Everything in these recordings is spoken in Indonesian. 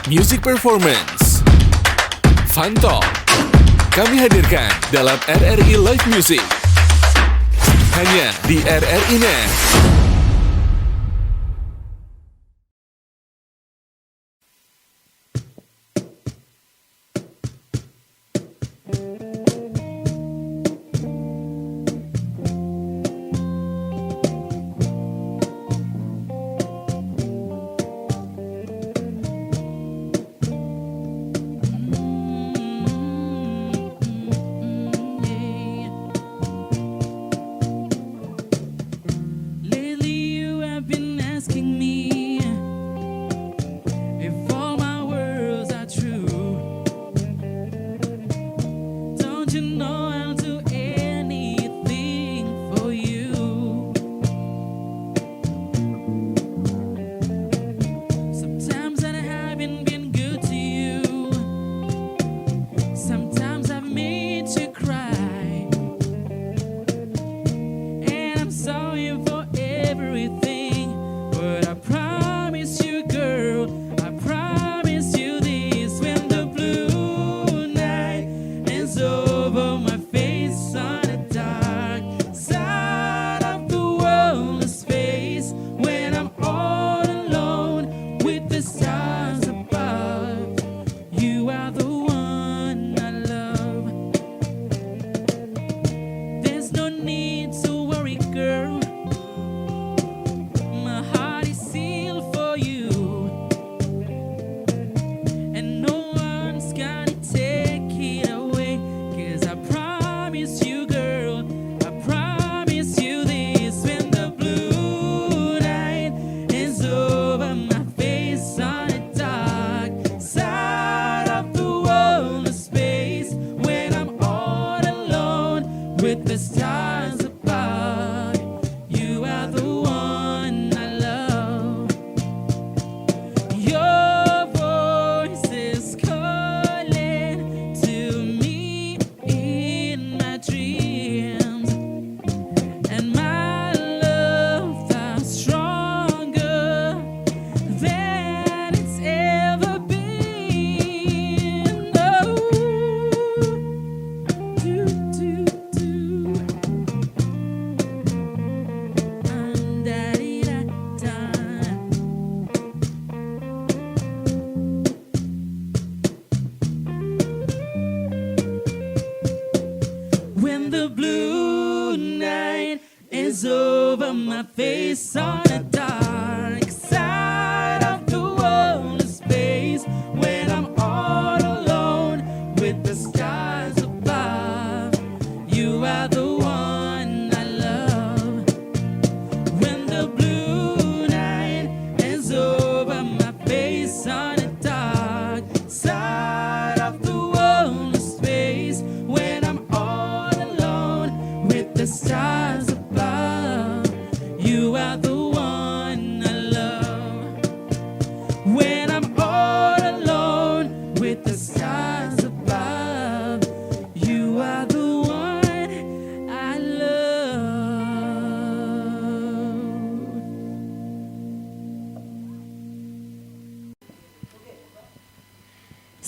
Music Performance, Fun Talk, kami hadirkan dalam RRI Live Music. Hanya di RRI Net.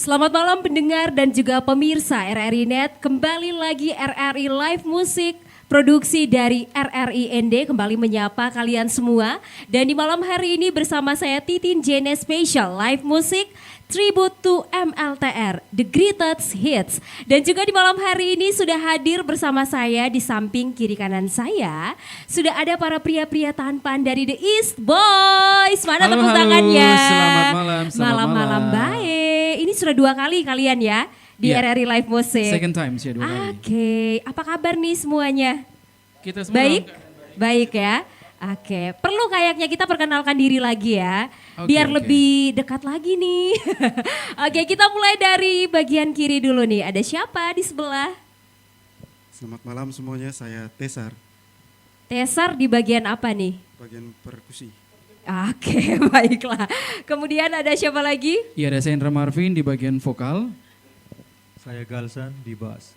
Selamat malam pendengar dan juga pemirsa RRI Net. Kembali lagi RRI Live Music, produksi dari RRI ND kembali menyapa kalian semua. Dan di malam hari ini bersama saya Titin Jene Special Live Music Tribute to MLTR, The Greatest Hits. Dan juga di malam hari ini sudah hadir bersama saya di samping kiri kanan saya. Sudah ada para pria-pria tampan dari The East Boys. Mana tepuk tangannya? Selamat malam. Malam-malam baik. Ini sudah 2 kali kalian ya di RRI Live Music. Second time sih 2 kali. Oke, apa kabar nih semuanya? Kita semua Baik? Baik ya. Oke, perlu kayaknya kita perkenalkan diri lagi ya. Biar lebih dekat lagi nih. Oke, kita mulai dari bagian kiri dulu nih. Ada siapa di sebelah? Selamat malam semuanya, saya Tesar. Tesar di bagian apa nih? Bagian perkusi. Oke, baiklah. Kemudian ada siapa lagi? Iya, ada Sandra Marvin di bagian vokal. Saya Galsan di bass.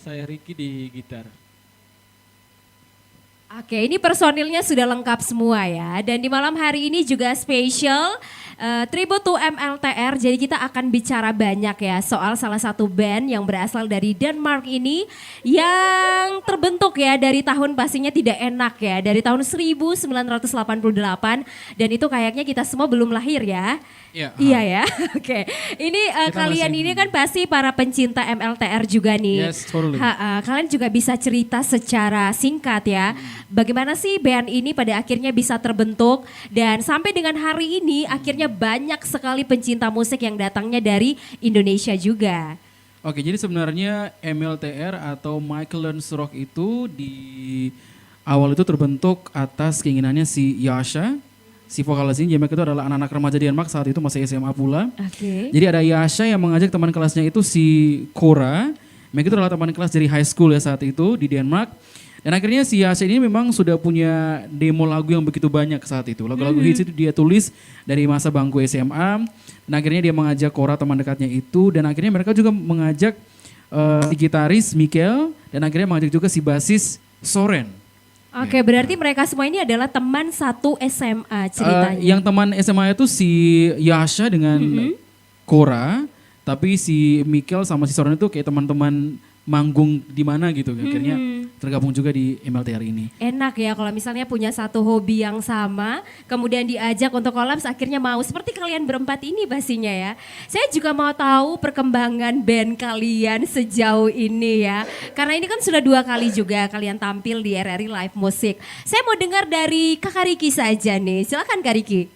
Saya Ricky di gitar. Oke, ini personilnya sudah lengkap semua ya. Dan di malam hari ini juga spesial tribute to MLTR. Jadi kita akan bicara banyak ya soal salah satu band yang berasal dari Denmark ini yang terbentuk ya dari tahun pastinya tidak enak ya. Dari tahun 1988 dan itu kayaknya kita semua belum lahir ya. Iya ya. Oke. Ini kalian masih- ini kan pasti para pencinta MLTR juga nih. Yes, totally. Kalian juga bisa cerita secara singkat ya. Bagaimana sih band ini pada akhirnya bisa terbentuk dan sampai dengan hari ini akhirnya banyak sekali pencinta musik yang datangnya dari Indonesia juga. Oke, jadi sebenarnya MLTR atau Michael Learns Rock itu di awal itu terbentuk atas keinginannya si Yasha, si vokalis ini. Mereka itu adalah anak-anak remaja di Denmark, saat itu masih SMA pula. Oke. Jadi ada Yasha yang mengajak teman kelasnya itu si Cora. Mereka itu adalah teman kelas dari high school ya saat itu di Denmark. Dan akhirnya si Yasha ini memang sudah punya demo lagu yang begitu banyak saat itu. Lagu-lagu hits itu dia tulis dari masa bangku SMA. Dan akhirnya dia mengajak Cora teman dekatnya itu. Dan akhirnya mereka juga mengajak si gitaris Mikkel. Dan akhirnya mengajak juga si basis Soren. Oke, berarti mereka semua ini adalah teman satu SMA ceritanya. Yang teman SMA itu si Yasha dengan Cora. Tapi si Mikkel sama si Soren itu kayak teman-teman manggung di mana gitu. Akhirnya tergabung juga di MLTR ini. Enak ya kalau misalnya punya satu hobi yang sama, kemudian diajak untuk kolaps akhirnya mau. Seperti kalian berempat ini pastinya ya. Saya juga mau tahu perkembangan band kalian sejauh ini ya. Karena ini kan sudah 2 kali juga kalian tampil di RRI Live Music. Saya mau dengar dari Kakak Riki saja nih. Silakan Kak Riki.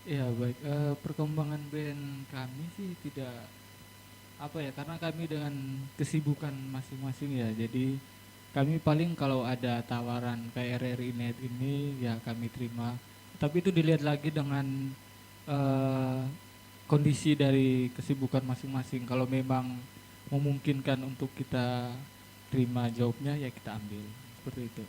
Ya baik, perkembangan band kami sih tidak apa ya, karena kami dengan kesibukan masing-masing ya, jadi kami paling kalau ada tawaran kayak RRI Net ini ya kami terima, tapi itu dilihat lagi dengan kondisi dari kesibukan masing-masing. Kalau memang memungkinkan untuk kita terima jawabnya ya kita ambil, seperti itu.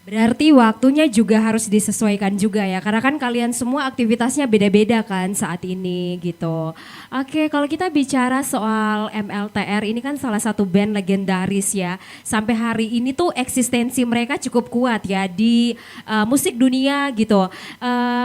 Berarti waktunya juga harus disesuaikan juga ya, karena kan kalian semua aktivitasnya beda-beda kan saat ini gitu. Oke, kalau kita bicara soal MLTR ini kan salah satu band legendaris ya. Sampai hari ini tuh eksistensi mereka cukup kuat ya di musik dunia gitu.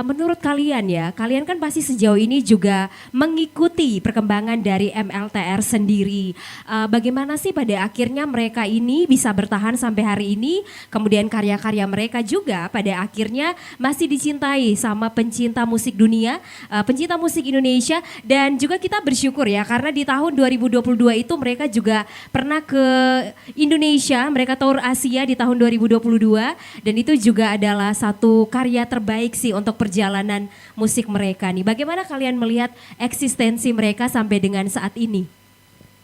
Menurut kalian ya, kalian kan pasti sejauh ini juga mengikuti perkembangan dari MLTR sendiri. Bagaimana sih pada akhirnya mereka ini bisa bertahan sampai hari ini, kemudian karya-karya mereka juga pada akhirnya masih dicintai sama pencinta musik dunia, pencinta musik Indonesia, dan juga kita bersyukur ya karena di tahun 2022 itu mereka juga pernah ke Indonesia, mereka tour Asia di tahun 2022 dan itu juga adalah satu karya terbaik sih untuk perjalanan musik mereka nih. Bagaimana kalian melihat eksistensi mereka sampai dengan saat ini?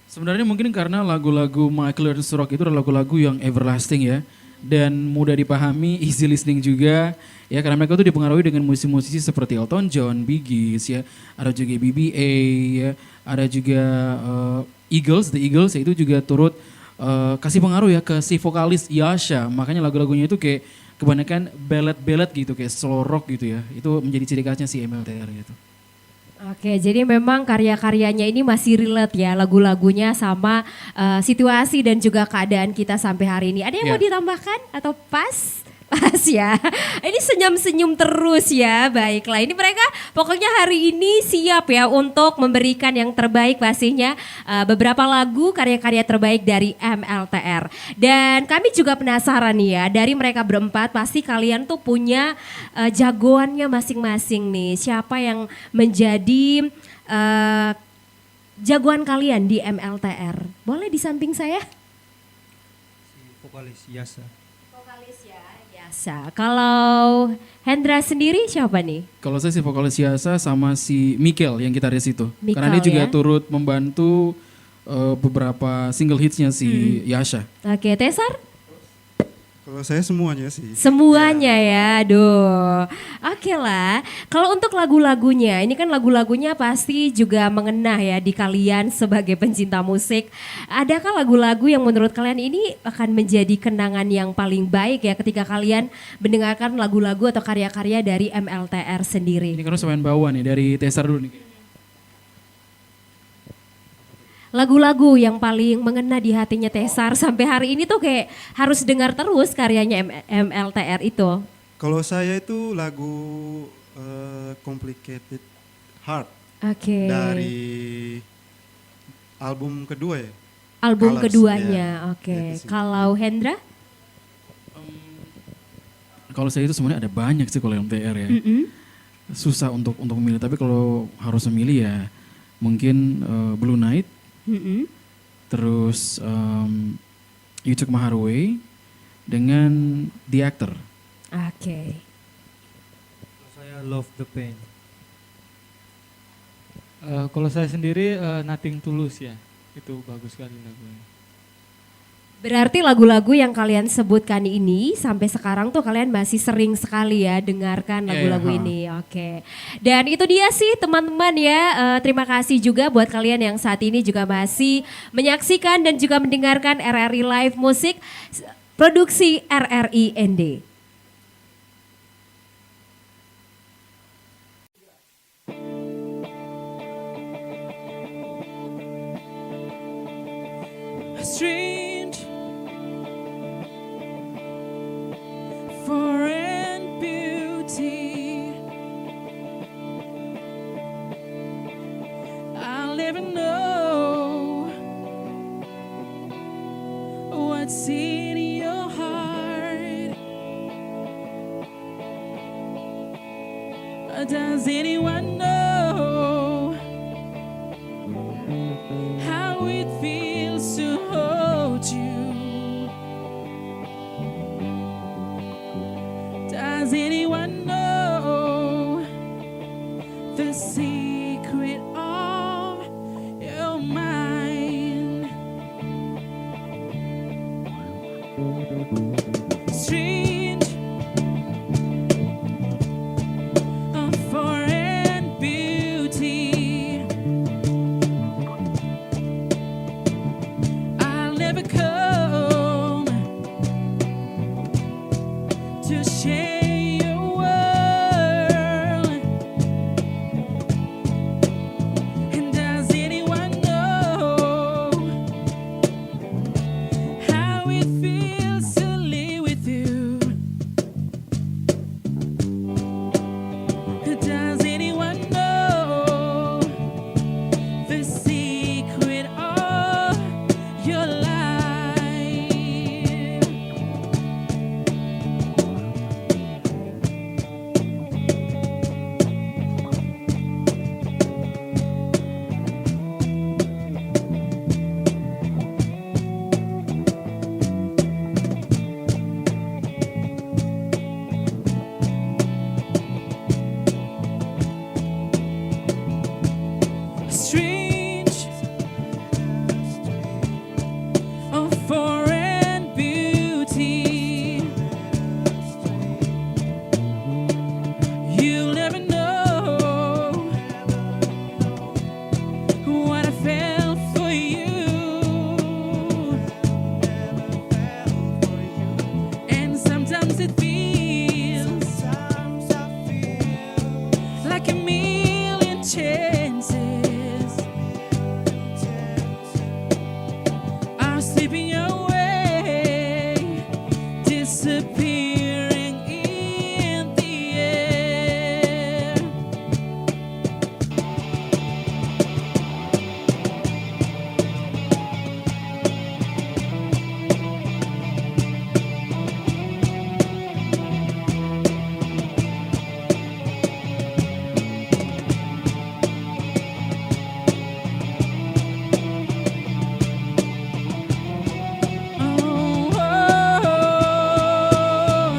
Sebenarnya mungkin karena lagu-lagu Michael Learns Rock itu adalah lagu-lagu yang everlasting ya. Dan mudah dipahami, easy listening juga ya, karena mereka itu dipengaruhi dengan musisi-musisi seperti Elton John, Bee Gees ya, ada juga BBA ya, ada juga The Eagles ya, itu juga turut kasih pengaruh ya ke si vokalis Yasha. Makanya lagu-lagunya itu kayak kebanyakan ballad gitu, kayak slow rock gitu ya. Itu menjadi ciri khasnya si MLTR gitu. Oke, jadi memang karya-karyanya ini masih relate ya lagu-lagunya sama situasi dan juga keadaan kita sampai hari ini. Ada yang mau ditambahkan atau pas? Pas ya. Ini senyum-senyum terus ya. Baiklah, ini mereka pokoknya hari ini siap ya untuk memberikan yang terbaik pastinya. Beberapa lagu karya-karya terbaik dari MLTR. Dan kami juga penasaran nih ya, dari mereka berempat pasti kalian tuh punya jagoannya masing-masing nih. Siapa yang menjadi jagoan kalian di MLTR? Boleh di samping saya? Si vokalis Yasa. Vokalis ya, Yasa. Kalau Hendra sendiri siapa nih? Kalau saya si vokalis Yasa sama si Mikkel yang gitaris itu. Mikkel, karena dia juga ya. turut membantu beberapa single hitsnya si Yasha. Oke, Tesar? Kalau saya semuanya sih. Semuanya ya, aduh. Oke lah, kalau untuk lagu-lagunya, ini kan lagu-lagunya pasti juga mengena ya di kalian sebagai pencinta musik. Adakah lagu-lagu yang menurut kalian ini akan menjadi kenangan yang paling baik ya ketika kalian mendengarkan lagu-lagu atau karya-karya dari MLTR sendiri? Ini kan harus main bawah nih dari Tesar dulu nih. lagu-lagu yang paling mengena di hatinya Tesar sampai hari ini tuh kayak harus dengar terus karyanya MLTR itu? Kalau saya itu lagu Complicated Heart Oke. dari album kedua ya. Album Colors, keduanya, ya. oke. Itu sih. Kalau Hendra? Kalau saya itu sebenarnya ada banyak sih kalau MTR ya. Mm-mm. Susah untuk memilih, tapi kalau harus memilih ya mungkin Blue Night, Mm-mm. terus You Took My Heart Away dengan The Actor. Oke. Saya Love the Pain. Kalau saya sendiri Nothing Tulus ya, itu bagus sekali lagunya. Berarti lagu-lagu yang kalian sebutkan ini sampai sekarang tuh kalian masih sering sekali ya dengarkan lagu-lagu Iya, ini. Oke. Dan itu dia sih teman-teman ya. Terima kasih juga buat kalian yang saat ini juga masih menyaksikan dan juga mendengarkan RRI Live Musik produksi RRI ND. Strange, foreign beauty. I'll never know what's in your heart. Does anyone know how it feels to hold you? Does anyone know the secret of your mind? Strange, a foreign beauty. I'll never come to share your world. And does anyone know how it feels to live with you? Does anyone know the secret of your life? Strange, a foreign beauty. You'll never know what I felt for you. And sometimes it feels like a million chances are slipping away, disappearing in the air. Oh, oh, oh.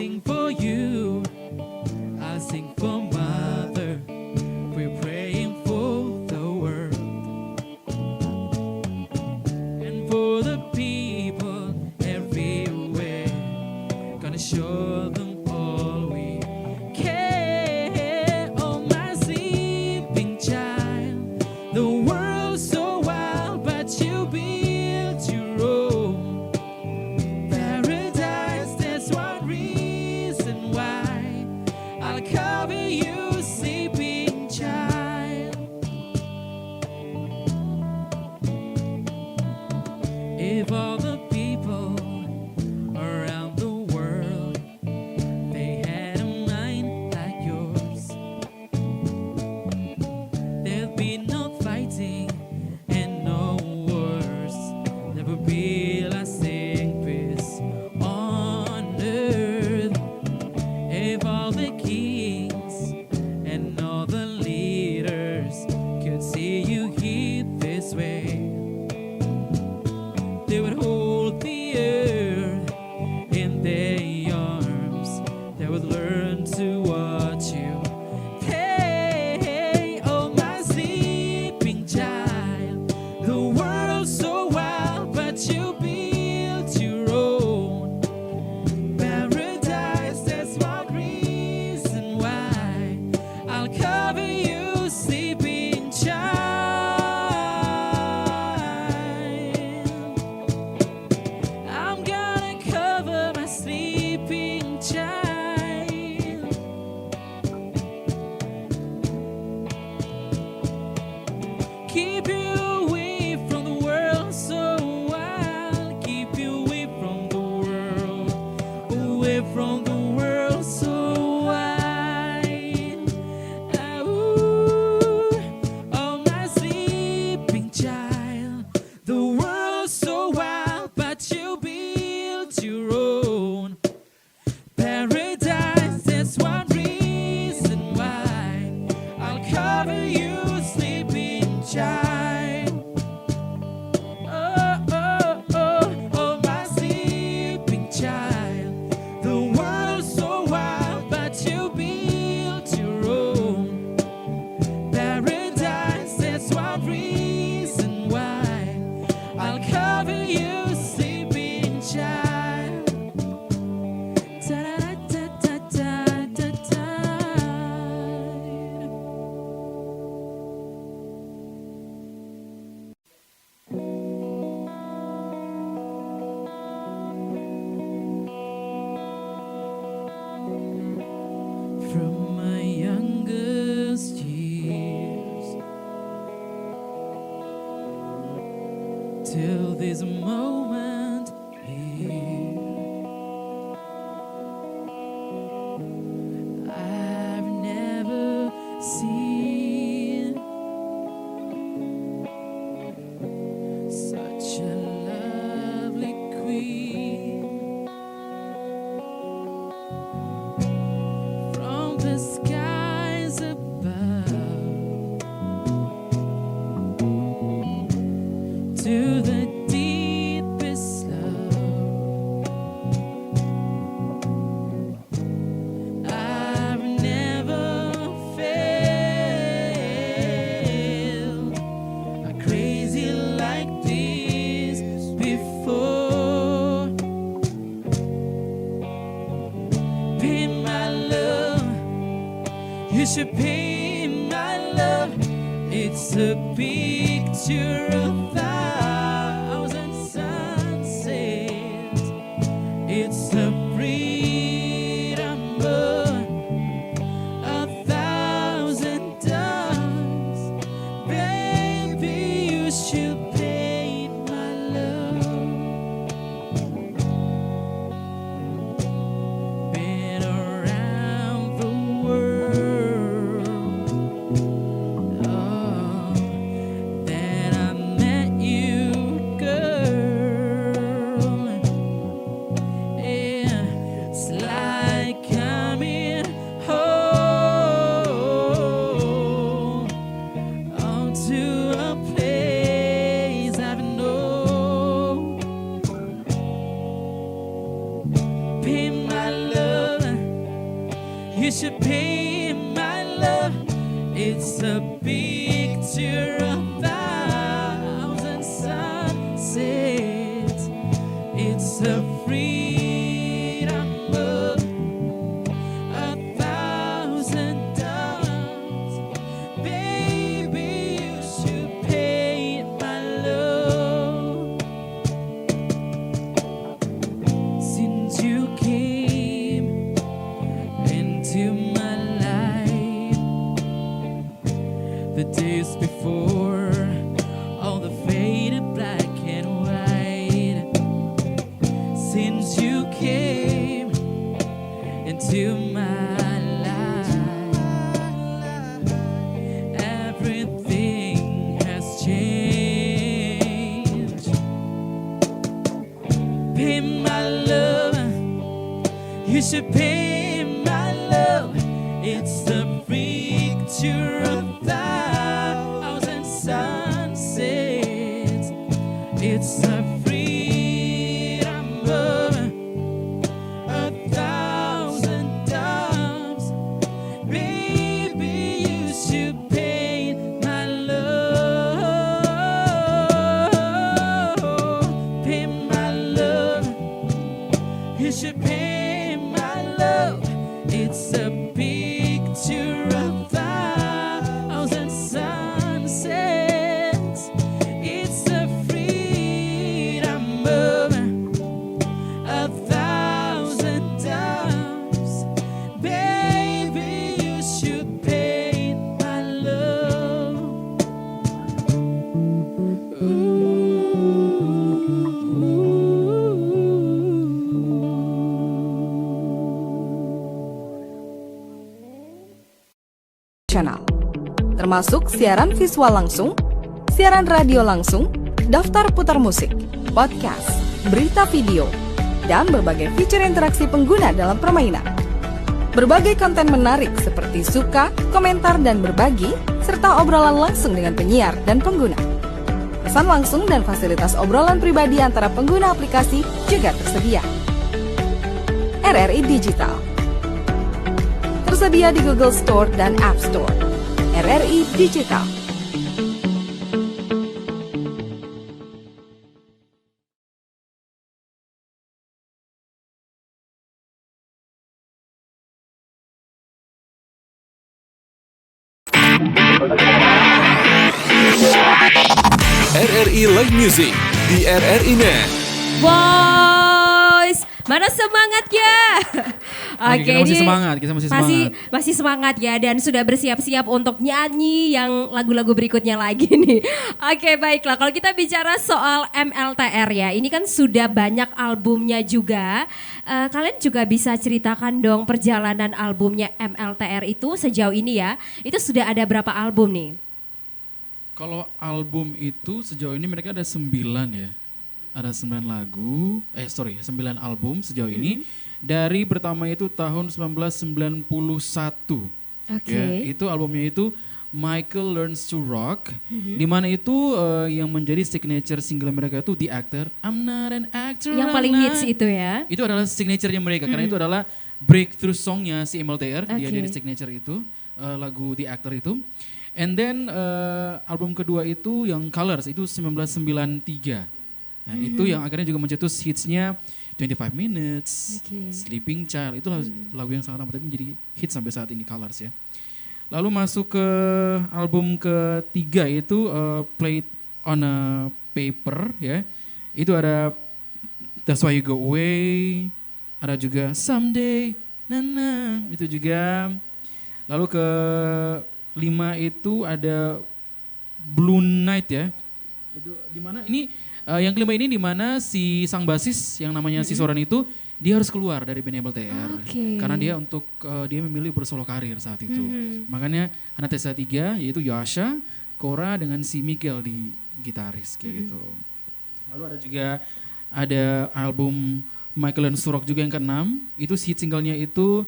sing for you. I'll sing for Mother. We're praying for the world and for the people everywhere. Gonna show them all we care. Oh, my sleeping child, the world's so wild, but you built your own paradise. That's one reason why I'll cover you, sleeping child. If all the people around the world, they had a mind like yours, there'd be no fighting and no wars. There would be lasting peace on earth. If all the kings and all the leaders could see you here this way, they would hold the earth in their arms. They would learn to watch you. Hey, oh, my sleeping child, the world's so wild, but you built your own paradise. That's one reason why I'll cover you, sleeping child. I'm gonna cover my sleeping child. Keep you away from the world so wild. Keep you away from the world, away from the world so wild. Ooh, oh, my sleeping child, the world's so wild, but you built your own paradise. That's one reason why I'll cover you, sleeping child. Oh, oh, oh, oh, my sleeping child, the world's so wild, but you built your own paradise. That's one reason why I'll cover you, sleeping child. Da-da-da-da-da-da-da. From my youngest years till this moment here, I've never seen such a lovely queen. From the skies above to the deepest love, I've never felt a crazy like this before. Pay my love, you should pay my love. It's a picture of thousand sunsets. It's a freedom burn, a thousand times. Baby, you should pay my love. Been around the world, oh, then I met you, girl. Yeah, it's like coming home onto a place I've known. Pay my love, You should pay my love. It's a picture of thousand sunsets. It's a freedom of a thousand doves. Baby, you should pay my love. Since you came into my life, the days before, all the faded black and white. Since you came into my life, everything has changed. Pay my love, you should pay my love. It's a picture of thousand sunsets. It's a freedom of a thousand doves. Baby, you should pay my love. Pay my love. You should pay my love. It's a picture of thousand sunsets. It's a freedom of a thousand doves. Baby, you should pay my love. Channel, termasuk siaran visual langsung, siaran radio langsung, daftar putar musik, podcast, berita video, dan berbagai fitur interaksi pengguna dalam permainan. Berbagai konten menarik seperti suka, komentar, dan berbagi, serta obrolan langsung dengan penyiar dan pengguna. Pesan langsung dan fasilitas obrolan pribadi antara pengguna aplikasi juga tersedia. RRI Digital tersedia di Google Store dan App Store. RRI Digital. RRI Live Music di RRI Net. Boys, mana semangatnya? Oke, kita masih semangat, kita masih semangat. Masih semangat ya, dan sudah bersiap-siap untuk nyanyi yang lagu-lagu berikutnya lagi nih. Oke, baiklah. Kalau kita bicara soal MLTR ya, ini kan sudah banyak albumnya juga. Kalian juga bisa ceritakan dong perjalanan albumnya MLTR itu sejauh ini ya. Itu sudah ada berapa album nih? Kalau album itu sejauh ini mereka ada 9 ya. Ada 9 lagu, 9 album sejauh ini. Dari pertama itu tahun 1991. Oke. Ya, itu albumnya itu Michael Learns to Rock. Di mana itu yang menjadi signature single mereka itu The Actor. I'm not an actor. Yang paling I'm hits not. itu ya. Itu adalah signaturenya mereka karena itu adalah breakthrough songnya si MLTR. Dia Oke. jadi signature itu lagu The Actor itu. And then album kedua itu yang Colors itu 1993. Nah, itu yang akhirnya juga mencetus hitsnya 25 Minutes, Oke. Sleeping Child. Itu lagu yang sangat amat tapi menjadi hits sampai saat ini Colors ya. Lalu masuk ke album ketiga itu Played on a Paper ya. Itu ada That's Why You Go Away, ada juga Someday, Nana, itu juga. Lalu ke 5 itu ada Blue Night ya. Itu di mana ini yang kelima ini di mana si sang basis yang namanya si Soran itu dia harus keluar dari band MLTR Oke. karena dia untuk dia memilih bersolo karir saat itu. Makanya Hana Tessa 3 yaitu Yasha, Cora dengan si Miguel di gitaris kayak gitu. Lalu ada juga ada album Michael Learns to Rock juga yang ke-6, itu hit singlenya itu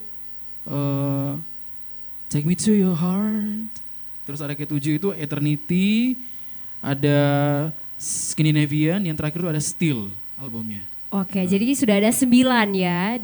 Take Me to Your Heart. Terus ada ke-7 itu Eternity, ada Scandinavian, yang terakhir itu ada Still albumnya. Oke, jadi sudah ada 9 ya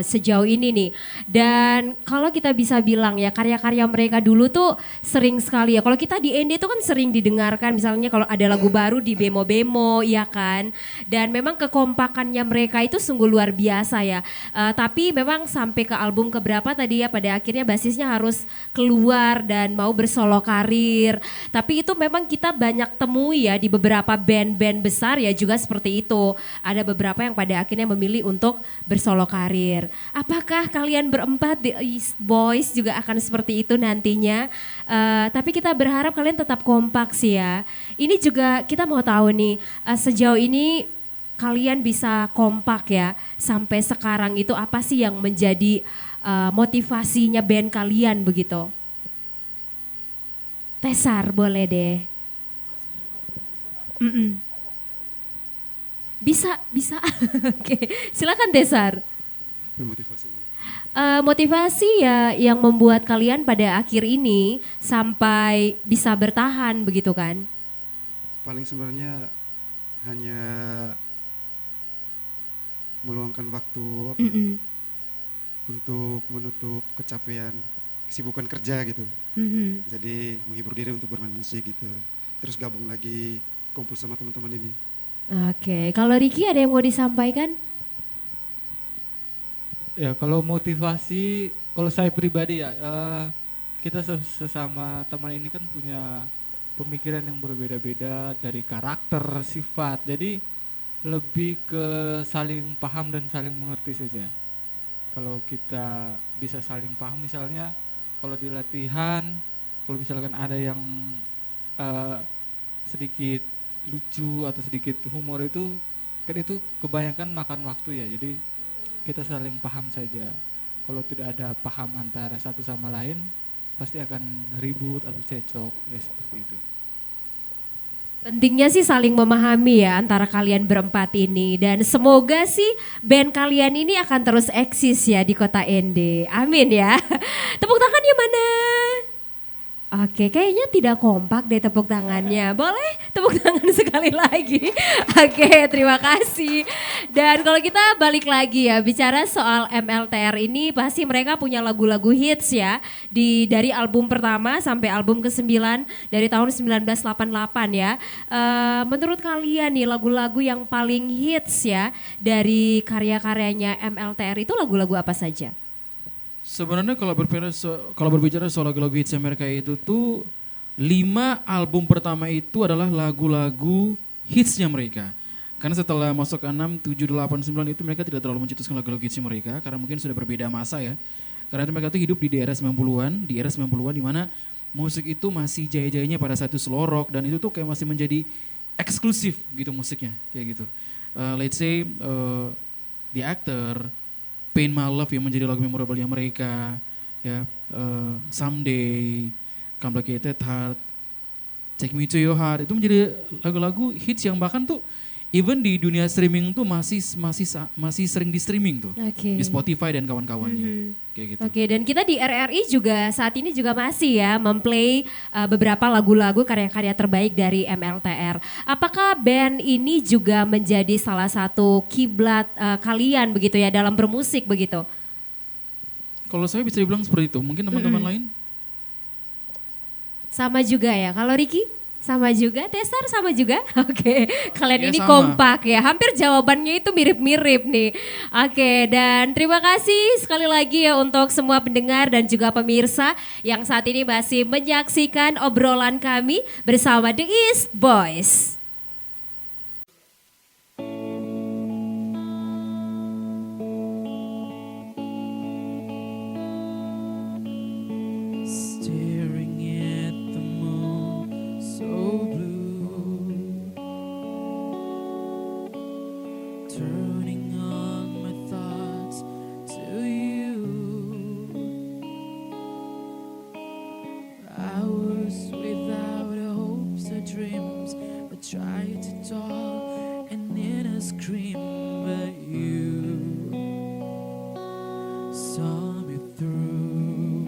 sejauh ini nih. Dan kalau kita bisa bilang ya karya-karya mereka dulu tuh sering sekali ya. Kalau kita di ND itu kan sering didengarkan misalnya kalau ada lagu baru di bemo-bemo ya kan. Dan memang kekompakannya mereka itu sungguh luar biasa ya. Tapi memang sampai ke album keberapa tadi ya pada akhirnya basisnya harus keluar dan mau bersolo karir. Tapi itu memang kita banyak temui ya di beberapa band-band besar ya juga seperti itu. Ada beberapa yang pada akhirnya memilih untuk bersolo karir. Apakah kalian berempat di East Boys juga akan seperti itu nantinya? Tapi kita berharap kalian tetap kompak sih ya. Ini juga kita mau tahu nih sejauh ini kalian bisa kompak ya sampai sekarang itu apa sih yang menjadi motivasinya band kalian begitu? Tesar boleh deh. Bisa. Oke, silakan Tesar. Motivasinya. Motivasi ya yang membuat kalian pada akhir ini sampai bisa bertahan begitu kan? Paling sebenarnya hanya meluangkan waktu untuk menutup kecapean, kesibukan kerja gitu. Jadi menghibur diri untuk bermain musik gitu. Terus gabung lagi, kumpul sama teman-teman ini. Oke, kalau Ricky ada yang mau disampaikan? Ya kalau motivasi, kalau saya pribadi ya, kita sesama teman ini kan punya pemikiran yang berbeda-beda dari karakter, sifat. Jadi lebih ke saling paham dan saling mengerti saja. Kalau kita bisa saling paham misalnya, kalau di latihan, kalau misalkan ada yang sedikit lucu atau sedikit humor itu, kan itu kebanyakan makan waktu ya. Jadi kita saling paham saja. Kalau tidak ada paham antara satu sama lain, pasti akan ribut atau cekcok ya seperti itu. Pentingnya sih saling memahami ya antara kalian berempat ini. Dan semoga sih band kalian ini akan terus eksis ya di kota ND. Amin ya. Tepuk tangannya mana? Oke, kayaknya tidak kompak deh tepuk tangannya. Boleh tepuk tangan sekali lagi. Oke, terima kasih. Dan kalau kita balik lagi ya, bicara soal MLTR ini pasti mereka punya lagu-lagu hits ya. Dari album pertama sampai album ke-9 dari tahun 1988 ya. Menurut kalian nih lagu-lagu yang paling hits ya dari karya-karyanya MLTR itu lagu-lagu apa saja? Sebenarnya kalau berbicara soal lagu-lagu hits mereka itu tuh 5 album pertama itu adalah lagu-lagu hitsnya mereka. Karena setelah masuk ke 6, 7, 8, 9 itu mereka tidak terlalu mencetuskan lagu-lagu hitsnya mereka karena mungkin sudah berbeda masa ya. Karena itu mereka tuh hidup di era 90-an, di mana musik itu masih jaya-jayanya pada saat itu slow rock dan itu tuh kayak masih menjadi eksklusif gitu musiknya kayak gitu. Let's say The Actor, Pain My Love yang menjadi lagu memorable-nya mereka, ya, Someday, Complicated Heart, Take Me to Your Heart, itu menjadi lagu-lagu hits yang bahkan tuh even di dunia streaming tuh masih sering di streaming tuh, di Spotify dan kawan-kawannya, kayak gitu. Oke, dan kita di RRI juga saat ini juga masih ya memplay beberapa lagu-lagu karya-karya terbaik dari MLTR. Apakah band ini juga menjadi salah satu kiblat kalian begitu ya dalam bermusik begitu? Kalau saya bisa dibilang seperti itu, mungkin teman-teman lain? Sama juga ya, kalau Ricky? Sama juga, Tesar sama juga. Oke, kalian Ya, ini sama. kompak ya. Hampir jawabannya itu mirip-mirip nih. Oke, dan terima kasih sekali lagi ya untuk semua pendengar dan juga pemirsa yang saat ini masih menyaksikan obrolan kami bersama The East Boys. Staring at the moon, so blue. Turning on my thoughts to you. Hours without hopes or dreams. I tried to talk and then I scream, but you saw me through.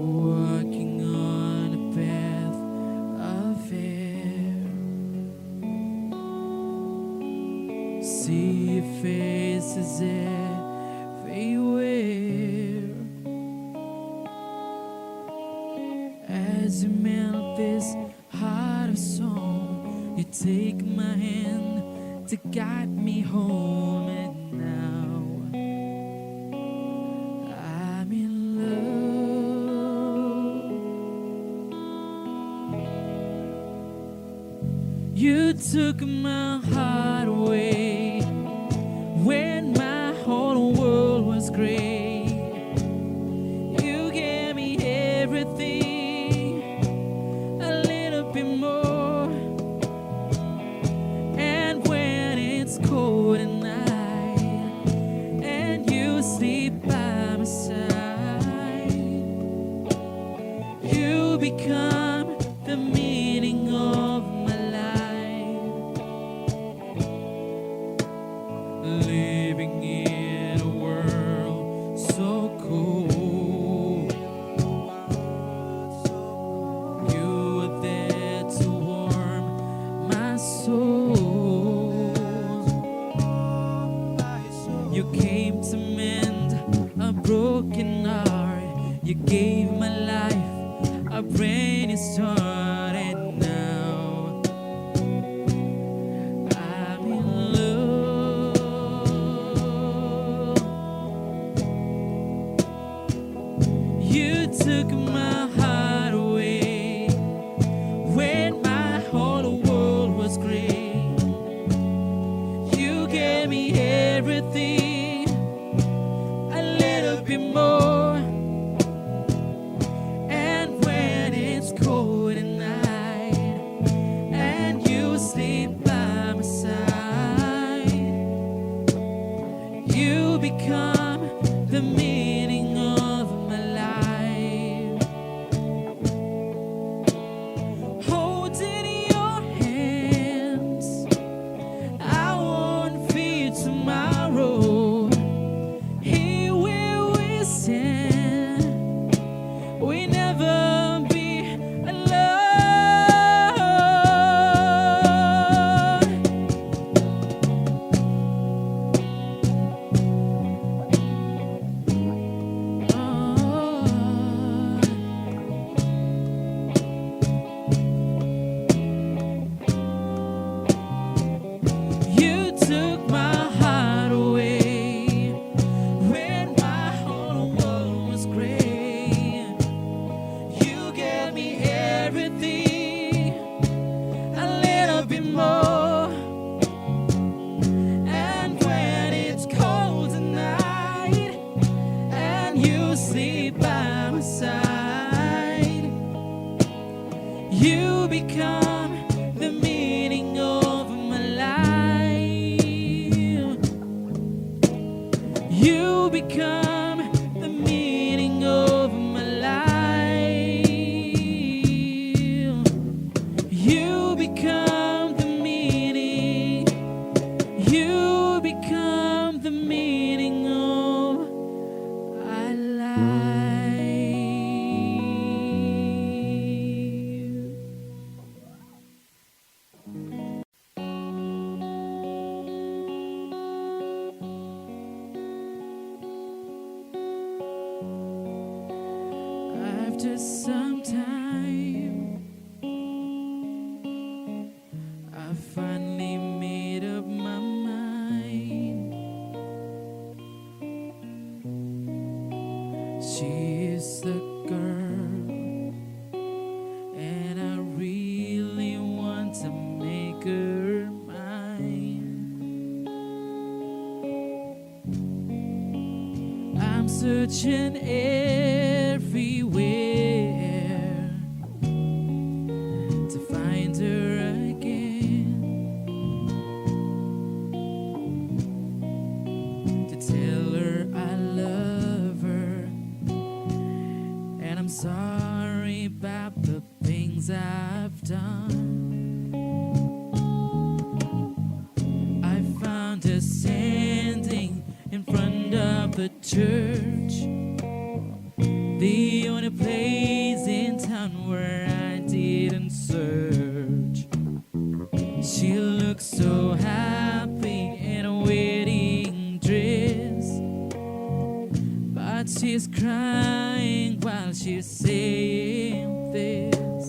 Walking on a path of air. beware as you melt this heart of stone. You take my hand to guide me home, and now I'm in love. You took my heart away when my whole world was gray. You gave me everything, a little bit more. And when it's cold at night and you sleep by my side, you become the meaning of my life. Living in a world so cold, you were there to warm my soul. You came to mend a broken heart. You gave my life a brand new start, and now I'm in love. You took my heart away when my whole world was gray. You gave me everything, a little bit more. And when it's cold at night and you sleep by my side, you become the meaning of my life. Holding your hands, I won't fear tomorrow. Here where we stand, we never be alone. You took my heart away when my whole world was gray. You gave me everything, a little bit more. And when it's cold at night and you sleep by my side, you become the meaning of my life. You become the meaning of my life. You become the meaning. You become the meaning of our life. After some time, I finally made up my mind. She is the girl, and I really want to make her mine. I'm searching everywhere to find her again, to tell her I love her, and I'm sorry about the things I've done. I found her standing in front of the church, the only place in town where I didn't search. She looks so happy in a wedding dress, she's crying while she's saying this.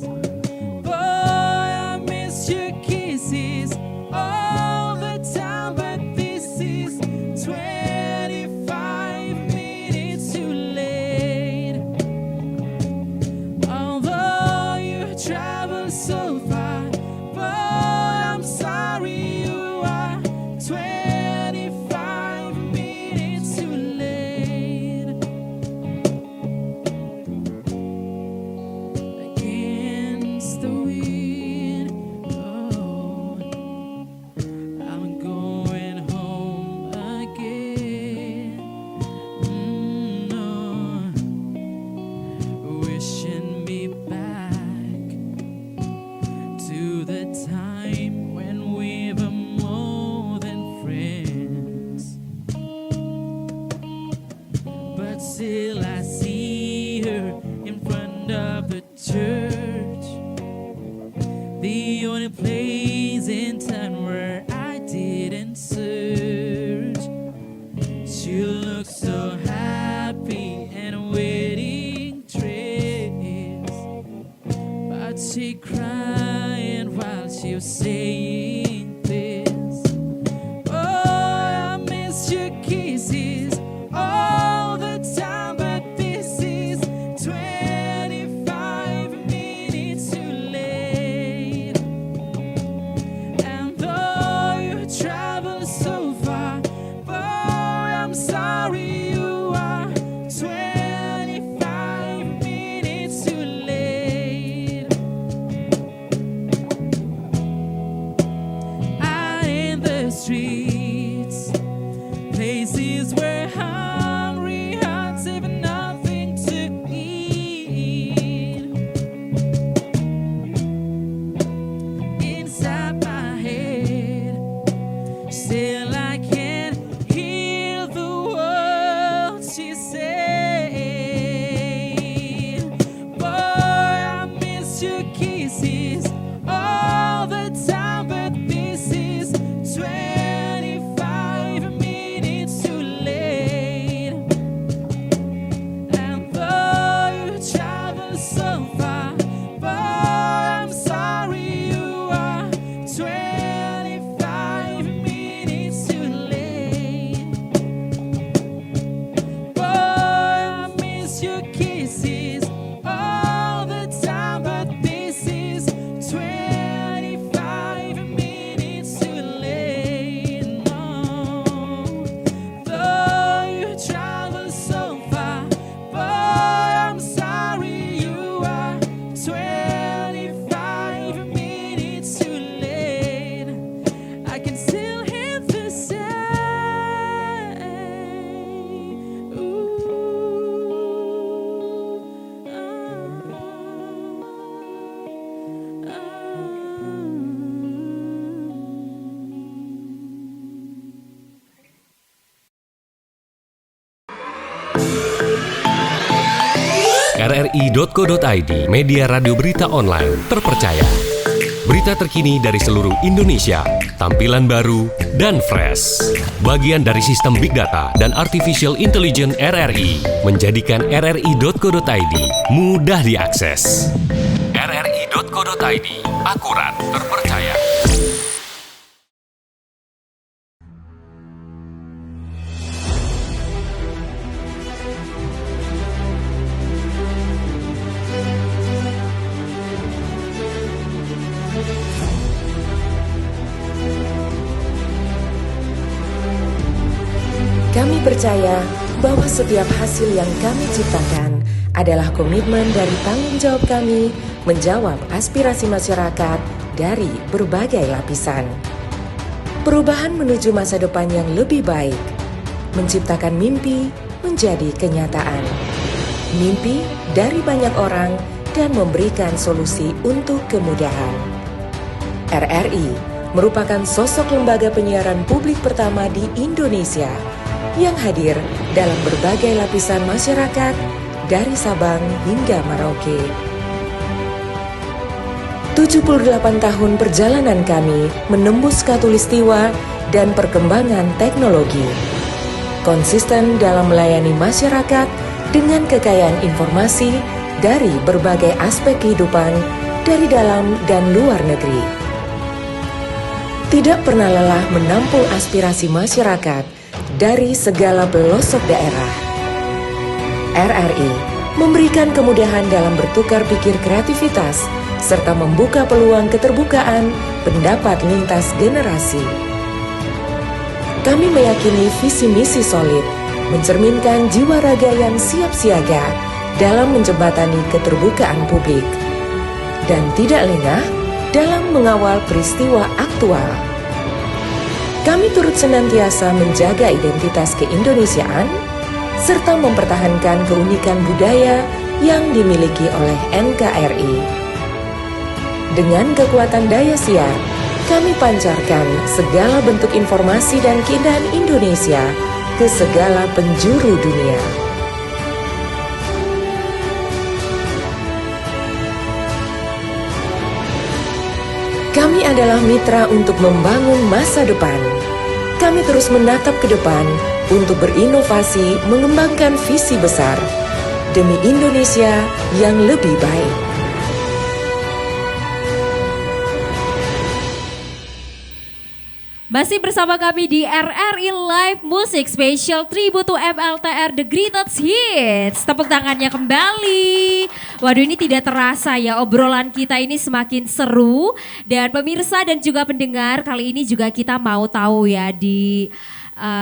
Boy, I miss your kisses all the time, but this is 25 minutes too late. Although you travel so far, boy, I'm sorry you are 25 minutes too late. Against the wind, oh, I'm going home again. No, wishing me back to the time when we were more than friends. But still I see her in front of the church, the only place in town where I didn't search. She looks so happy and wedding dress, but she crying while she was saying this. Oh, I miss your kisses all the time, but this is 25 minutes too late. And though you travel so far, boy, I'm sorry you are 25 minutes too late. Out in the streets, places where hungry hearts have nothing to eat. Inside my head, still I can't hear the words she said. Boy, I miss your kisses all the time, but this is 25 minutes too late. And though you travel so far, boy, I'm sorry you are 25 minutes too late. Boy, I miss your kisses all the time, but this is 25 minutes too late. No, though you travel so far, boy, I'm sorry you are 25 minutes too late. I can still hear the sound. Ooh, rri.co.id, media radio berita online terpercaya. Berita terkini dari seluruh Indonesia, tampilan baru dan fresh. Bagian dari sistem Big Data dan Artificial Intelligence RRI, menjadikan rri.co.id mudah diakses. rri.co.id, akurat, terpercaya. Kami percaya bahwa setiap hasil yang kami ciptakan adalah komitmen dari tanggung jawab kami menjawab aspirasi masyarakat dari berbagai lapisan. Perubahan menuju masa depan yang lebih baik, menciptakan mimpi menjadi kenyataan. Mimpi dari banyak orang dan memberikan solusi untuk kemudahan. RRI merupakan sosok lembaga penyiaran publik pertama di Indonesia yang hadir dalam berbagai lapisan masyarakat dari Sabang hingga Merauke. 78 tahun perjalanan kami menembus khatulistiwa dan perkembangan teknologi. Konsisten dalam melayani masyarakat dengan kekayaan informasi dari berbagai aspek kehidupan dari dalam dan luar negeri. Tidak pernah lelah menampung aspirasi masyarakat dari segala pelosok daerah. RRI memberikan kemudahan dalam bertukar pikir kreativitas serta membuka peluang keterbukaan pendapat lintas generasi. Kami meyakini visi misi solid, mencerminkan jiwa raga yang siap siaga dalam menjembatani keterbukaan publik, dan tidak lengah dalam mengawal peristiwa aktual. Kami turut senantiasa menjaga identitas keindonesiaan, serta mempertahankan keunikan budaya yang dimiliki oleh NKRI. Dengan kekuatan daya siar, kami pancarkan segala bentuk informasi dan keindahan Indonesia ke segala penjuru dunia. Kami adalah mitra untuk membangun masa depan. Kami terus menatap ke depan untuk berinovasi mengembangkan visi besar demi Indonesia yang lebih baik. Masih bersama kami di RRI Live Music Special Tribute to MLTR The Greatest Hits. Tepuk tangannya kembali. Waduh, ini tidak terasa ya, obrolan kita ini semakin seru. Dan pemirsa dan juga pendengar, kali ini juga kita mau tahu ya di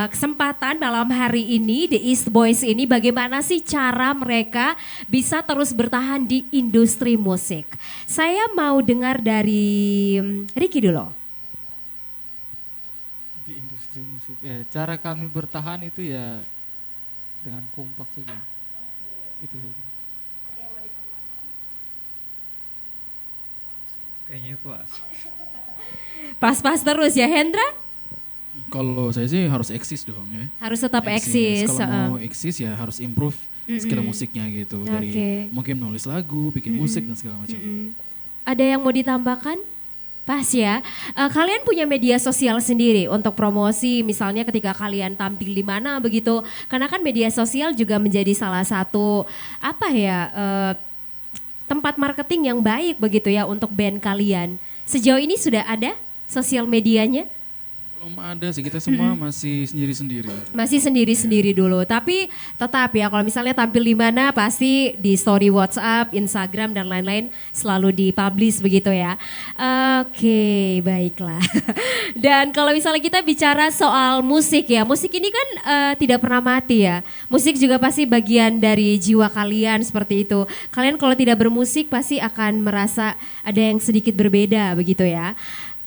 kesempatan malam hari ini The East Boys ini bagaimana sih cara mereka bisa terus bertahan di industri musik. Saya mau dengar dari Ricky dulu. Di industri musik, ya cara kami bertahan itu ya dengan kompak saja. Itu saja. Kayaknya pas. Pas-pas terus ya Hendra? Kalau saya sih harus eksis dong ya. Harus tetap eksis. Kalau mau eksis ya harus improve skill musiknya gitu. Dari mungkin nulis lagu, bikin musik dan segala macam. Ada yang mau ditambahkan? Pas ya. Kalian punya media sosial sendiri untuk promosi, misalnya ketika kalian tampil di mana begitu. Karena kan media sosial juga menjadi salah satu tempat marketing yang baik begitu ya untuk band kalian. Sejauh ini sudah ada sosial medianya? Belum ada sih, kita semua masih sendiri-sendiri. Masih sendiri-sendiri dulu, tapi tetap ya kalau misalnya tampil di mana pasti di story WhatsApp, Instagram dan lain-lain selalu dipublish begitu ya. Oke, baiklah. Dan kalau misalnya kita bicara soal musik ya, musik ini kan tidak pernah mati ya. Musik juga pasti bagian dari jiwa kalian seperti itu. Kalian kalau tidak bermusik pasti akan merasa ada yang sedikit berbeda begitu ya.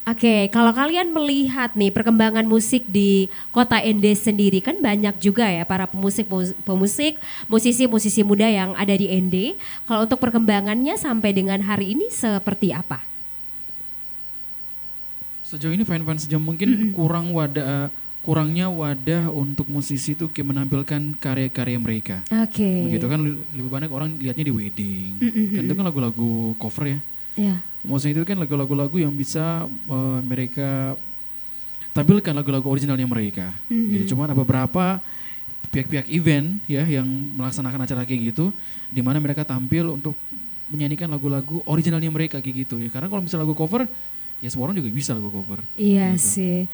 Oke, kalau kalian melihat nih perkembangan musik di kota Ende sendiri, kan banyak juga ya para musisi-musisi muda yang ada di Ende. Kalau untuk perkembangannya sampai dengan hari ini seperti apa? Sejauh ini fine-fine saja, mungkin kurangnya wadah untuk musisi itu kayak menampilkan karya-karya mereka. Oke. Begitu kan lebih banyak orang lihatnya di wedding. Kan itu kan lagu-lagu cover ya. Iya. Maksudnya itu kan lagu-lagu yang bisa mereka tampilkan lagu-lagu originalnya mereka. Gitu. Cuman ada beberapa pihak-pihak event ya yang melaksanakan acara kayak gitu, di mana mereka tampil untuk menyanyikan lagu-lagu originalnya mereka kayak gitu. Ya, karena kalau misalnya lagu cover, ya semua orang juga bisa lagu cover. Iya gitu. sih.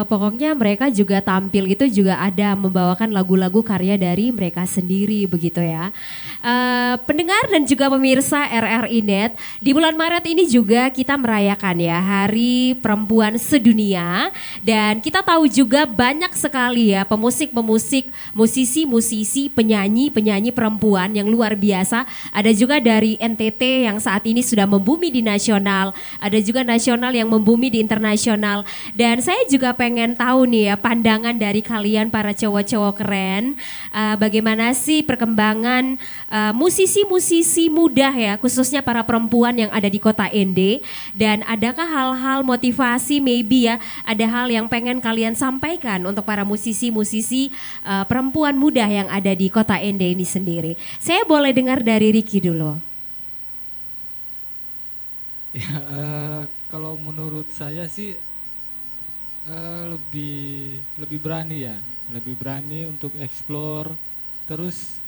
Pokoknya mereka juga tampil itu juga ada membawakan lagu-lagu karya dari mereka sendiri begitu ya. Pendengar dan juga pemirsa RRI Net, di bulan Maret ini juga kita merayakan ya Hari Perempuan Sedunia, dan kita tahu juga banyak sekali ya pemusik-pemusik, musisi-musisi, penyanyi-penyanyi perempuan yang luar biasa. Ada juga dari NTT yang saat ini sudah membumi di nasional, ada juga nasional yang membumi di internasional. Dan saya juga pengen tahu nih ya pandangan dari kalian para cowok-cowok keren, bagaimana sih perkembangan musisi-musisi muda ya, khususnya para perempuan yang ada di kota Ende, dan adakah hal-hal motivasi maybe ya, ada hal yang pengen kalian sampaikan untuk para musisi-musisi perempuan muda yang ada di kota Ende ini sendiri. Saya boleh dengar dari Ricky dulu. Ya, kalau menurut saya sih lebih berani ya, lebih berani untuk explore, terus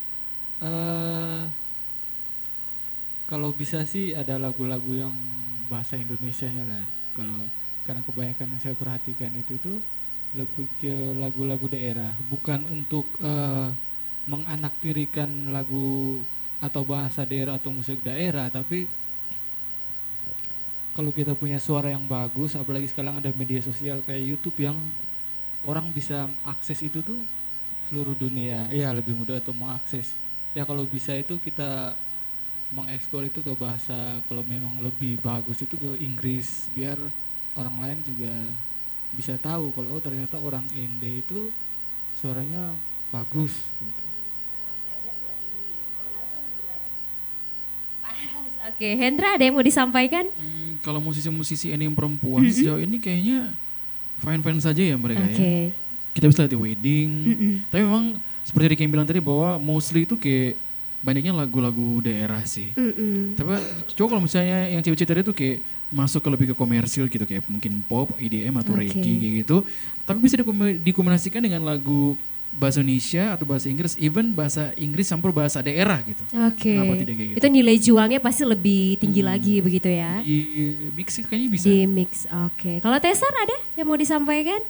eh kalau bisa sih ada lagu-lagu yang bahasa Indonesianya lah. Kalau karena kebanyakan yang saya perhatikan itu tuh lebih ke lagu-lagu daerah, bukan untuk menganaktirikan lagu atau bahasa daerah atau musik daerah, tapi kalau kita punya suara yang bagus, apalagi sekarang ada media sosial kayak YouTube yang orang bisa akses itu tuh seluruh dunia, ya lebih mudah untuk mengakses. Ya kalau bisa itu kita mengekspor itu ke bahasa, kalau memang lebih bagus itu ke Inggris, biar orang lain juga bisa tahu kalau oh ternyata orang Ende itu suaranya bagus gitu. Oke, Hendra ada yang mau disampaikan? Kalau musisi-musisi ini yang perempuan sejauh ini kayaknya fine-fine saja ya mereka ya. Kita bisa lihat di wedding. Tapi memang seperti Ricky yang bilang tadi bahwa mostly itu kayak banyaknya lagu-lagu daerah sih. Tapi coba kalau misalnya yang cewek-cewek tadi tuh kayak masuk ke lebih ke komersil gitu, kayak mungkin pop, EDM atau reggae kayak gitu. Tapi bisa dikombinasikan dengan lagu bahasa Indonesia atau bahasa Inggris, even bahasa Inggris campur bahasa daerah gitu. Kenapa tidak kayak gitu? Itu nilai jualnya pasti lebih tinggi lagi begitu ya? Di mix kayaknya bisa. Di mix, oke. Kalau Tesar ada yang mau disampaikan?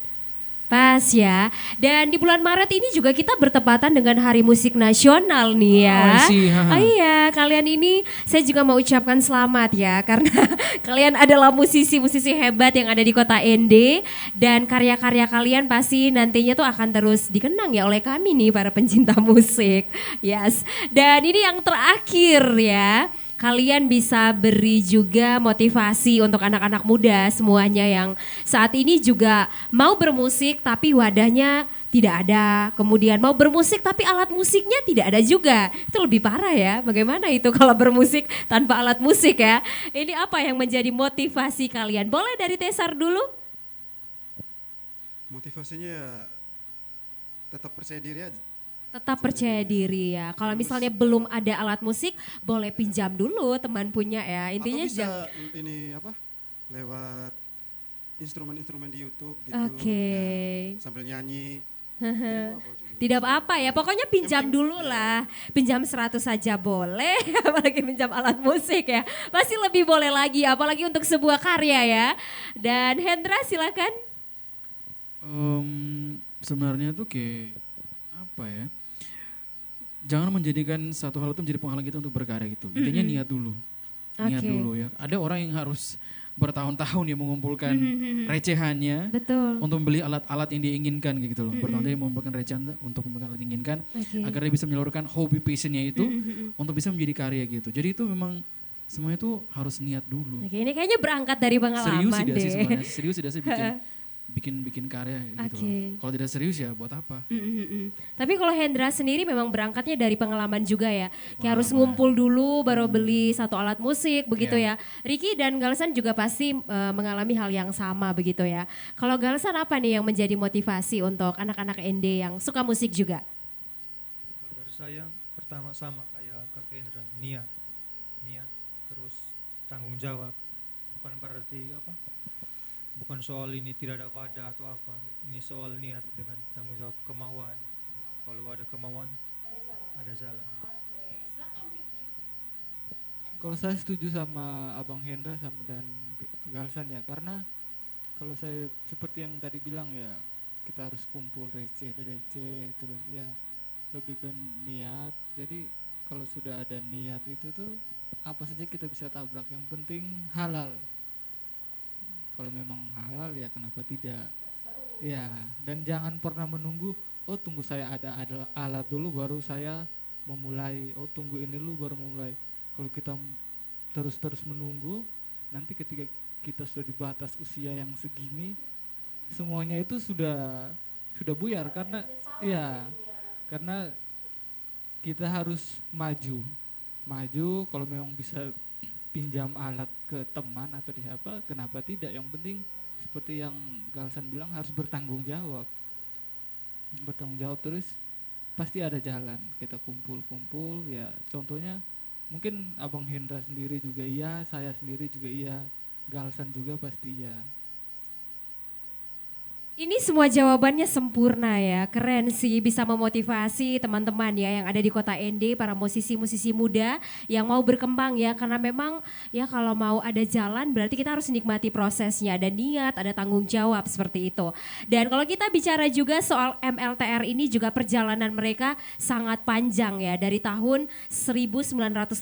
Pas ya. Dan di bulan Maret ini juga kita bertepatan dengan Hari Musik Nasional nih ya. Oh iya, kalian ini saya juga mau ucapkan selamat ya. Karena kalian adalah musisi-musisi hebat yang ada di kota Ende. Dan karya-karya kalian pasti nantinya tuh akan terus dikenang ya oleh kami nih para pencinta musik. Yes. Dan ini yang terakhir ya. Kalian bisa beri juga motivasi untuk anak-anak muda semuanya yang saat ini juga mau bermusik tapi wadahnya tidak ada. Kemudian mau bermusik tapi alat musiknya tidak ada juga. Itu lebih parah ya. Bagaimana itu kalau bermusik tanpa alat musik ya. Ini apa yang menjadi motivasi kalian? Boleh dari Tesar dulu? Motivasinya ya tetap percaya diri aja. Tetap percaya diri ya. Kalau misalnya belum ada alat musik, boleh pinjam dulu teman punya ya. Intinya atau bisa ini apa? Lewat instrumen-instrumen di YouTube gitu. Ya, sambil nyanyi. Tidak apa-apa ya. Pokoknya pinjam dulu lah. Pinjam 100 saja boleh, apalagi pinjam alat musik ya. Pasti lebih boleh lagi, apalagi untuk sebuah karya ya. Dan Hendra silakan. Sebenarnya tuh kayak apa ya? Jangan menjadikan satu hal itu menjadi penghalang kita untuk berkarya gitu. Intinya niat dulu. Niat dulu ya. Ada orang yang harus bertahun-tahun ya mengumpulkan recehannya untuk membeli alat-alat yang diinginkan gitu loh. Bertahun-tahun mengumpulkan recehan untuk membeli alat yang diinginkan agar dia bisa menyalurkan hobi passionnya itu untuk bisa menjadi karya gitu. Jadi itu memang semuanya itu harus niat dulu. Ini kayaknya berangkat dari pengalaman serius sih sebenarnya. Serius tidak sih bikin karya gitu. Kalau tidak serius ya buat apa? Tapi kalau Hendra sendiri memang berangkatnya dari pengalaman juga ya. Kayak harus ngumpul dulu baru beli satu alat musik begitu ya. Ricky dan Galsan juga pasti mengalami hal yang sama begitu ya. Kalau Galsan apa nih yang menjadi motivasi untuk anak-anak Ende yang suka musik juga? Kalau dari saya pertama sama kayak Kak Hendra, niat terus tanggung jawab. Bukan berarti apa? Bukan soal ini tidak ada wadah atau apa, ini soal niat dengan tanggung jawab, kemauan. Kalau ada kemauan, ada jalan. Kalau saya setuju sama Abang Hendra sama dan Galsan ya, karena kalau saya seperti yang tadi bilang ya, kita harus kumpul receh terus ya lebih ke niat. Jadi kalau sudah ada niat itu tuh apa saja kita bisa tabrak, yang penting halal. Kalau memang halal ya kenapa tidak? Ya, dan jangan pernah menunggu, oh tunggu saya ada alat dulu baru saya memulai. Oh tunggu ini dulu baru memulai. Kalau kita terus menunggu, nanti ketika kita sudah di batas usia yang segini, semuanya itu sudah buyar karena karena kita harus maju. Kalau memang bisa pinjam alat ke teman atau di apa, kenapa tidak? Yang penting seperti yang Galsan bilang harus bertanggung jawab terus pasti ada jalan. Kita kumpul ya, contohnya mungkin Abang Hendra sendiri juga iya, saya sendiri juga iya, Galsan juga pasti iya. Ini semua jawabannya sempurna ya, keren sih, bisa memotivasi teman-teman ya yang ada di kota ND, para musisi-musisi muda yang mau berkembang ya, karena memang ya kalau mau ada jalan berarti kita harus nikmati prosesnya, ada niat, ada tanggung jawab seperti itu. Dan kalau kita bicara juga soal MLTR ini juga perjalanan mereka sangat panjang ya, dari tahun 1988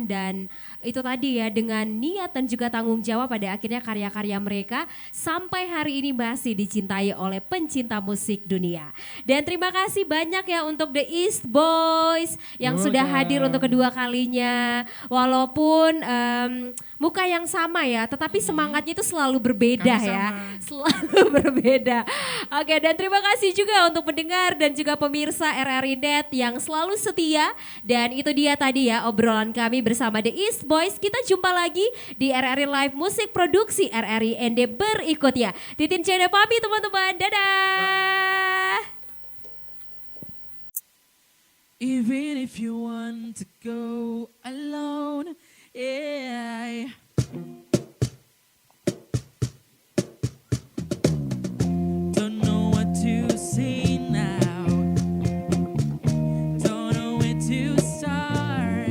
dan itu tadi ya dengan niat dan juga tanggung jawab pada akhirnya karya-karya mereka sampai hari ini masih dicintai oleh pencinta musik dunia. Dan terima kasih banyak ya untuk The East Boys yang sudah hadir untuk kedua kalinya. Walaupun muka yang sama ya, tetapi semangatnya itu selalu berbeda ya. Selalu berbeda. Oke, dan terima kasih juga untuk pendengar dan juga pemirsa RRI Net yang selalu setia. Dan itu dia tadi ya obrolan kami bersama The East Boys. Kita jumpa lagi di RRI Live Musik Produksi RRI ND berikutnya. Titin Cenda pamit teman-teman, dadah. Even if you want to go alone, yeah. Don't know what to say now. Don't know where to start.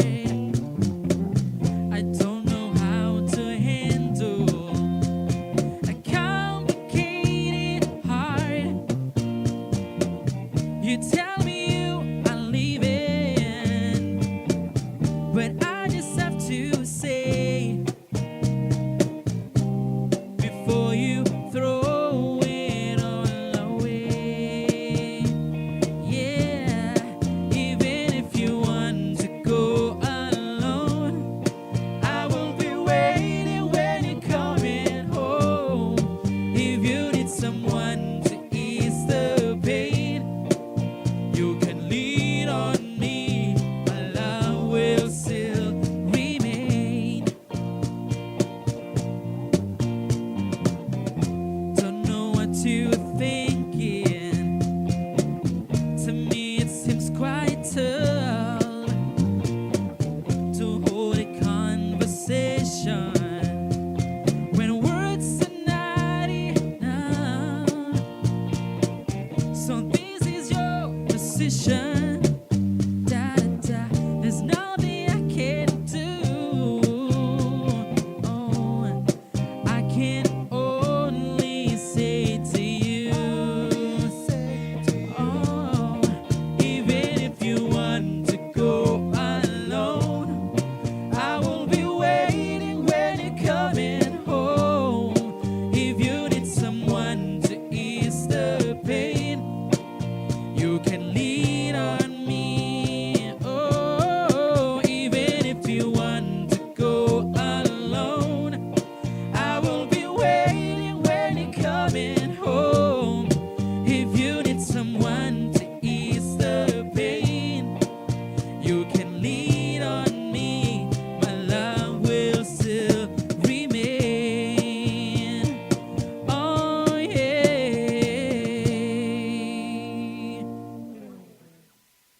I don't know how to handle a complicated heart. You tell me you are leaving, but I just have to say before you throw it all away. Yeah, even if you want to go alone, I will be waiting when you're coming home. If you need someone to ease the pain, you can lean on me, my love will still remain. Don't know what you're thinking. To me it seems quite tough to hold a conversation when words are not enough. So this is your decision.